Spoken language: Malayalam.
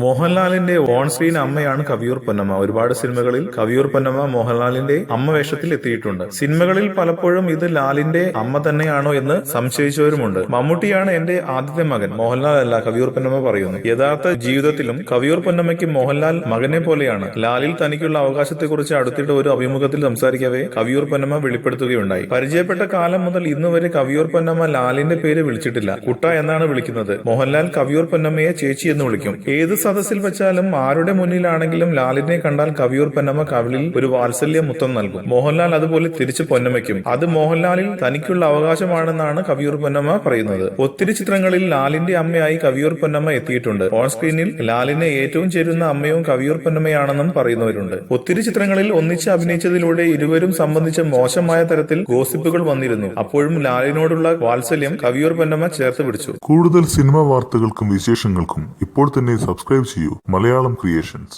മോഹൻലാലിന്റെ ഓൺ സ്ക്രീൻ അമ്മയാണ് കവിയൂർ പൊന്നമ്മ. ഒരുപാട് സിനിമകളിൽ കവിയൂർ പൊന്നമ്മ മോഹൻലാലിന്റെ അമ്മ വേഷത്തിൽ എത്തിയിട്ടുണ്ട്. സിനിമകളിൽ പലപ്പോഴും ഇത് ലാലിന്റെ അമ്മ തന്നെയാണോ എന്ന് സംശയിച്ചവരുമുണ്ട്. മമ്മൂട്ടിയാണ് എന്റെ ആദ്യത്തെ മകൻ, മോഹൻലാൽ അല്ല, കവിയൂർ പൊന്നമ്മ പറയുന്നു. യഥാർത്ഥ ജീവിതത്തിലും കവിയൂർ പൊന്നമ്മയ്ക്ക് മോഹൻലാൽ മകനെ പോലെയാണ്. ലാലിൽ തനിക്കുള്ള അവകാശത്തെക്കുറിച്ച് അടുത്തിടെ ഒരു അഭിമുഖത്തിൽ സംസാരിക്കവേ കവിയൂർ പൊന്നമ്മ വെളിപ്പെടുത്തുകയുണ്ടായി. പരിചയപ്പെട്ട കാലം മുതൽ ഇന്നുവരെ കവിയൂർ പൊന്നമ്മ ലാലിന്റെ പേര് വിളിച്ചിട്ടില്ല, കുട്ട എന്നാണ് വിളിക്കുന്നത്. മോഹൻലാൽ കവിയൂർ പൊന്നമ്മയെ ചേച്ചി എന്ന് വിളിക്കും. ഏത് സദസ്സിൽ വെച്ചാലും ആരുടെ മുന്നിലാണെങ്കിലും ലാലിനെ കണ്ടാൽ കവിയൂർ പൊന്നമ്മ കവിളിൽ ഒരു വാത്സല്യ മുത്തം നൽകും. മോഹൻലാൽ അതുപോലെ തിരിച്ചു പൊന്നമ്മയ്ക്കും. അത് മോഹൻലാലിൽ തനിക്കുള്ള അവകാശമാണെന്നാണ് കവിയൂർ പൊന്നമ്മ പറയുന്നത്. ഒത്തിരി ചിത്രങ്ങളിൽ ലാലിന്റെ അമ്മയായി കവിയൂർ പൊന്നമ്മ എത്തിയിട്ടുണ്ട്. ഓൺ സ്ക്രീനിൽ ലാലിനെ ഏറ്റവും ചേരുന്ന അമ്മയും കവിയൂർ പൊന്നമ്മയാണെന്നും പറയുന്നവരുണ്ട്. ഒത്തിരി ചിത്രങ്ങളിൽ ഒന്നിച്ച് അഭിനയിച്ചതിലൂടെ ഇരുവരും സംബന്ധിച്ച മോശമായ തരത്തിൽ ഗോസിപ്പുകൾ വന്നിരുന്നു. അപ്പോഴും ലാലിനോടുള്ള വാത്സല്യം കവിയൂർ പൊന്നമ്മ ചേർത്ത് പിടിച്ചു. കൂടുതൽ സിനിമാ വാർത്തകൾക്കും വിശേഷങ്ങൾക്കും ഇപ്പോൾ തന്നെ സബ്സ്ക്രൈബ് ചെയ്യൂ മലയാളം ക്രിയേഷൻസ്.